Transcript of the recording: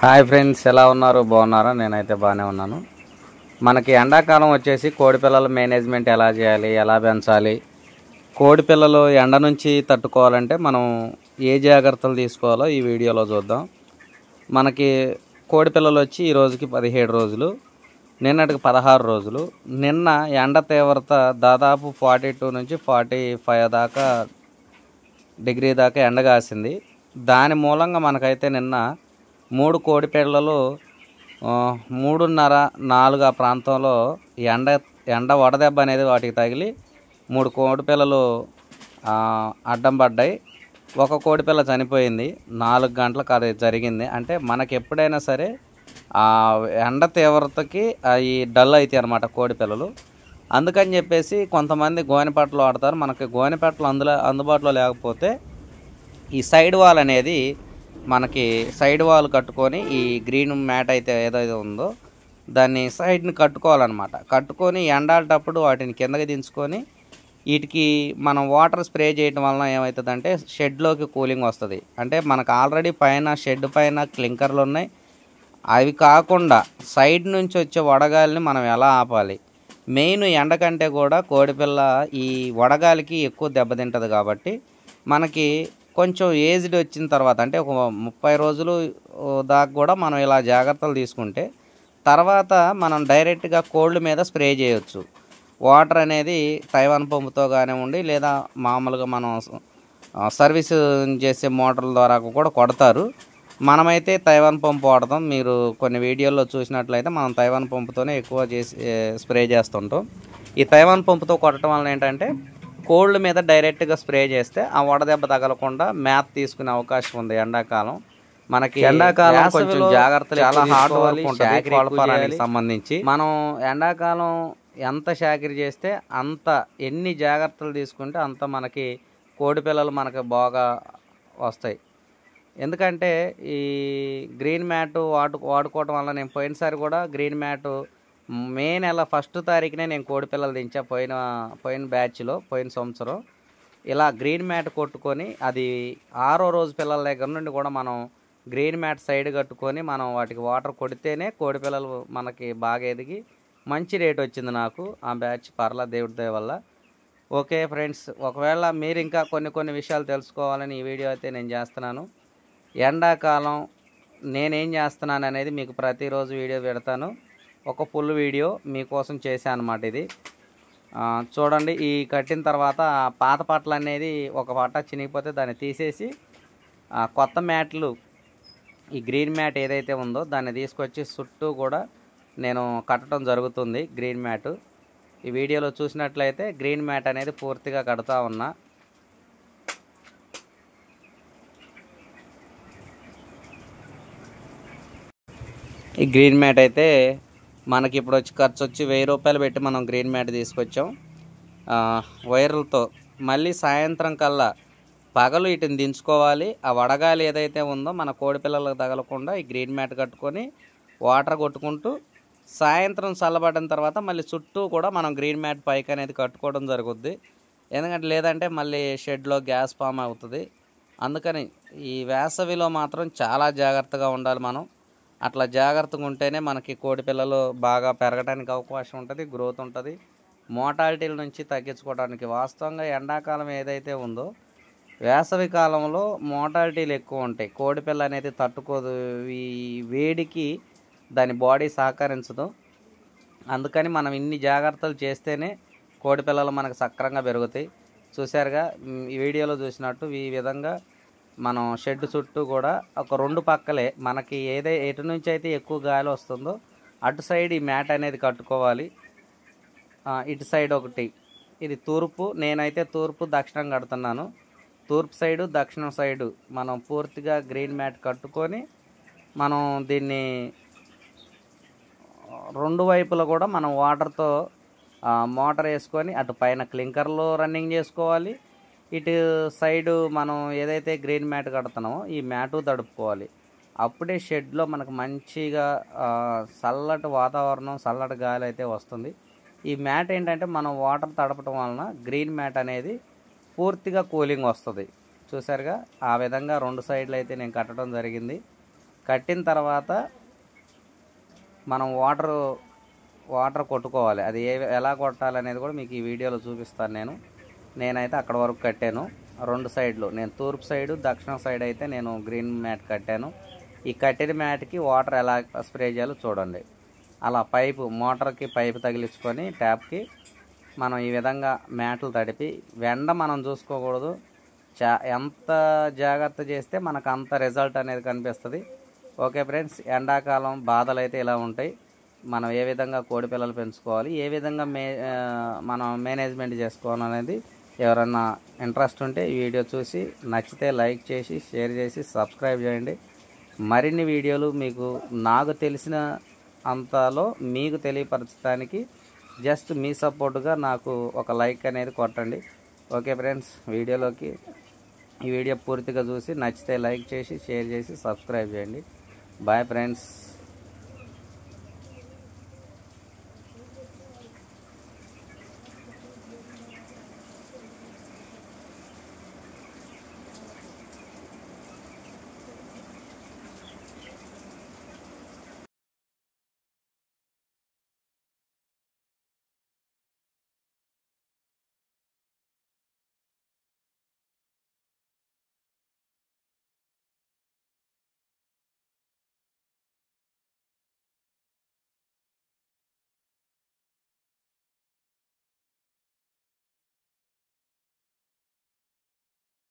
Hi friends, ఎలా ఉన్నారు? బాగున్నారా? నేనైతే బాగానే ఉన్నాను. మనకి ఎండాకాలం వచ్చేసి కోడిపిల్లల మేనేజ్మెంట్ ఎలా చేయాలి, ఎలా పెంచాలి, కోడిపిల్లలు ఎండ నుంచి తట్టుకోవాలంటే మనం ఏ జాగ్రత్తలు తీసుకోవాలో ఈ వీడియోలో చూద్దాం. మనకి కోడిపిల్లలు వచ్చి ఈ రోజుకి 17 రోజులు, నిన్నటికి 16 రోజులు. నిన్న ఎండ తీవ్రత దాదాపు 42 నుంచి 45 దాకా డిగ్రీ దాకా ఎండ కాసింది. దాని మూలంగా మనకైతే నిన్న 3 కోడిపిల్లలు 3:30, 4 ఆ ప్రాంతంలో ఎండ వడదెబ్బ అనేది వాటికి తగిలి 3 కోడిపిల్లలు అడ్డం పడ్డాయి. ఒక కోడిపిల్ల చనిపోయింది. 4 గంటలకు అది జరిగింది. అంటే మనకి ఎప్పుడైనా సరే ఎండ తీవ్రతకి అవి డల్ అవుతాయి అన్నమాట కోడిపిల్లలు. అందుకని చెప్పేసి కొంతమంది గోనెపట్టలు వాడతారు. మనకి గోనెపట్టలు అందుబాటులో లేకపోతే ఈ సైడ్ వాల్ అనేది, మనకి సైడ్ వాల్ కట్టుకొని ఈ గ్రీన్ మ్యాట్ అయితే ఏదైతే ఉందో దాన్ని సైడ్ని కట్టుకోవాలన్నమాట. కట్టుకొని ఎండాడేటప్పుడు వాటిని కిందకి దించుకొని వీటికి మనం వాటర్ స్ప్రే చేయడం వలన ఏమవుతుందంటే షెడ్లోకి కూలింగ్ వస్తుంది. అంటే మనకు ఆల్రెడీ పైన షెడ్ పైన క్లింకర్లు ఉన్నాయి. అవి కాకుండా సైడ్ నుంచి వచ్చే వడగాలిని మనం ఎలా ఆపాలి? మెయిన్ ఎండ కంటే కూడా కోడిపిల్ల ఈ వడగాలికి ఎక్కువ దెబ్బతింటుంది. కాబట్టి మనకి కొంచెం ఏజ్డ్ వచ్చిన తర్వాత, అంటే ఒక 30 రోజులు దాకా కూడా మనం ఇలా జాగ్రత్తలు తీసుకుంటే తర్వాత మనం డైరెక్ట్గా కోళ్ళ మీద స్ప్రే చేయొచ్చు. వాటర్ అనేది తైవాన్ పంపుతో కానివ్వండి, లేదా మామూలుగా మనం సర్వీస్ చేసే మోటార్ల ద్వారా కూడా కొడతారు. మనమైతే తైవాన్ పంపు వాడతాం. మీరు కొన్ని వీడియోల్లో చూసినట్లయితే మనం తైవాన్ పంపుతోనే ఎక్కువ చేసి స్ప్రే చేస్తుంటాం. ఈ తైవాన్ పంపుతో కొట్టడం వలన ఏంటంటే కోళ్ళ మీద డైరెక్ట్గా స్ప్రే చేస్తే ఆ వడదెబ్బ తగలకుండా మేత తీసుకునే అవకాశం ఉంది. ఎండాకాలం మనకి ఎండాకాలం కొంచెం జాగ్రత్తలు చాలా హార్డ్ వర్క్ ఉంటుంది కోళ్ళ ఫారానికి సంబంధించి. మనం ఎండాకాలం ఎంత చాకిరీ చేస్తే అంత, ఎన్ని జాగ్రత్తలు తీసుకుంటే అంత మనకి కోడిపిల్లలు మనకి బాగా వస్తాయి. ఎందుకంటే ఈ గ్రీన్ మ్యాట్ వాడుకోవటం వల్ల, నేను పోయినసారి కూడా గ్రీన్ మ్యాట్ మే నెల 1 తారీఖునే నేను కోడిపిల్లలు దించా. పోయిన బ్యాచ్లో, పోయిన సంవత్సరం ఇలా గ్రీన్ మ్యాట్ కొట్టుకొని, అది 6వ రోజు పిల్లల దగ్గర నుండి కూడా మనం గ్రీన్ మ్యాట్ సైడ్ కట్టుకొని మనం వాటికి వాటర్ కొడితేనే కోడిపిల్లలు మనకి బాగా ఎదిగి మంచి రేట్ వచ్చింది నాకు ఆ బ్యాచ్, పర్లా దేవుడి దయ వల్ల. ఓకే ఫ్రెండ్స్, ఒకవేళ మీరు ఇంకా కొన్ని విషయాలు తెలుసుకోవాలని ఈ వీడియో అయితే నేను చేస్తున్నాను. ఎండాకాలం నేనేం చేస్తున్నాను అనేది మీకు ప్రతిరోజు వీడియో పెడతాను. ఒక ఫుల్ వీడియో మీకోసం చేశాను అన్నమాట. ఇది చూడండి. ఈ కట్టిన తర్వాత పాత పట్టలు అనేది ఒక పట్ట చినిగిపోతే దాన్ని తీసేసి కొత్త మ్యాట్లు, ఈ గ్రీన్ మ్యాట్ ఏదైతే ఉందో దాన్ని తీసుకొచ్చి చుట్టూ కూడా నేను కట్టడం జరుగుతుంది. గ్రీన్ మ్యాట్ ఈ వీడియోలో చూసినట్లయితే గ్రీన్ మ్యాట్ అనేది పూర్తిగా కడతా ఉన్నా. ఈ గ్రీన్ మ్యాట్ అయితే మనకి ఇప్పుడు ఖర్చు వచ్చి 1000 రూపాయలు పెట్టి మనం గ్రీన్ మ్యాట్ తీసుకొచ్చాం వైర్లతో. మళ్ళీ సాయంత్రం కల్లా పగలు వీటిని దించుకోవాలి. ఆ వడగాలి ఏదైతే ఉందో మన కోడిపిల్లలకు తగలకుండా ఈ గ్రీన్ మ్యాట్ కట్టుకొని వాటర్ కొట్టుకుంటూ, సాయంత్రం చల్లబడిన తర్వాత మళ్ళీ చుట్టూ కూడా మనం గ్రీన్ మ్యాట్ పైకి అనేది కట్టుకోవడం జరుగుద్ది. ఎందుకంటే లేదంటే మళ్ళీ షెడ్లో గ్యాస్ ఫామ్ అవుతుంది. అందుకని ఈ వేసవిలో మాత్రం చాలా జాగ్రత్తగా ఉండాలి మనం. అట్లా జాగ్రత్తగా ఉంటేనే మనకి కోడిపిల్లలు బాగా పెరగడానికి అవకాశం ఉంటుంది, గ్రోత్ ఉంటుంది. మోర్టాలిటీల నుంచి తగ్గించుకోవడానికి, వాస్తవంగా ఎండాకాలం ఏదైతే ఉందో వేసవి కాలంలో మోర్టాలిటీలు ఎక్కువ ఉంటాయి. కోడిపిల్ల అనేది తట్టుకోదు, ఈ వేడికి దాని బాడీ సహకరించదు. అందుకని మనం ఇన్ని జాగ్రత్తలు చేస్తేనే కోడిపిల్లలు మనకు సక్రంగా పెరుగుతాయి. చూసారుగా ఈ వీడియోలో చూసినట్టు ఈ విధంగా మనం షెడ్ చుట్టూ కూడా ఒక 2 పక్కలే మనకి ఎటు నుంచి అయితే ఎక్కువ గాలి వస్తుందో అటు సైడ్ ఈ మ్యాట్ అనేది కట్టుకోవాలి. ఇటు సైడ్ ఒకటి, ఇది తూర్పు, నేనైతే తూర్పు దక్షిణం కడుతున్నాను. తూర్పు సైడు దక్షిణం సైడు మనం పూర్తిగా గ్రీన్ మ్యాట్ కట్టుకొని మనం దీన్ని 2 వైపులా కూడా మనం వాటర్తో మోటార్ వేసుకొని అటు పైన క్లింకర్లో రన్నింగ్ చేసుకోవాలి. ఇటు సైడు మనం ఏదైతే గ్రీన్ మ్యాట్ కడుతున్నామో ఈ మ్యాటు తడుపుకోవాలి. అప్పుడే షెడ్లో మనకు మంచిగా చల్లటి వాతావరణం, చల్లటి గాలి అయితే వస్తుంది. ఈ మ్యాట్ ఏంటంటే మనం వాటర్ తడపడం వలన గ్రీన్ మ్యాట్ అనేది పూర్తిగా కూలింగ్ వస్తుంది. చూసారుగా ఆ విధంగా 2 సైడ్లు అయితే నేను కట్టడం జరిగింది. కట్టిన తర్వాత మనం వాటర్ కొట్టుకోవాలి. అది ఎలా కొట్టాలనేది కూడా మీకు ఈ వీడియోలో చూపిస్తాను. నేనైతే అక్కడ వరకు కట్టాను. 2 సైడ్లు, నేను తూర్పు సైడు దక్షిణ సైడ్ అయితే నేను గ్రీన్ మ్యాట్ కట్టాను. ఈ కట్టిన మ్యాట్కి వాటర్ ఎలా స్ప్రే చేయాలో చూడండి. అలా మోటార్కి పైపు తగిలించుకొని ట్యాప్కి మనం ఈ విధంగా మ్యాట్లు తడిపి, వెండ మనం చూసుకోకూడదు. ఎంత జాగ్రత్త చేస్తే మనకు అంత రిజల్ట్ అనేది కనిపిస్తుంది. ఓకే ఫ్రెండ్స్, ఎండాకాలం బాధలు అయితే ఇలా ఉంటాయి. మనం ఏ విధంగా కోడి పిల్లలు పెంచుకోవాలి, ఏ విధంగా మనం మేనేజ్మెంట్ చేసుకోవాలనేది ఎవరన్నా ఇంట్రెస్ట్ ఉంటే ఈ వీడియో చూసి నచ్చితే లైక్ చేసి, షేర్ చేసి, సబ్స్క్రైబ్ చేయండి. మరిన్ని వీడియోలు మీకు నాకు తెలిసిన అంతలో మీకు తెలియపరచడానికి జస్ట్ మీ సపోర్టుగా నాకు ఒక లైక్ అనేది కొట్టండి. ఓకే ఫ్రెండ్స్, ఈ వీడియో పూర్తిగా చూసి నచ్చితే లైక్ చేసి, షేర్ చేసి, సబ్స్క్రైబ్ చేయండి. Bye friends.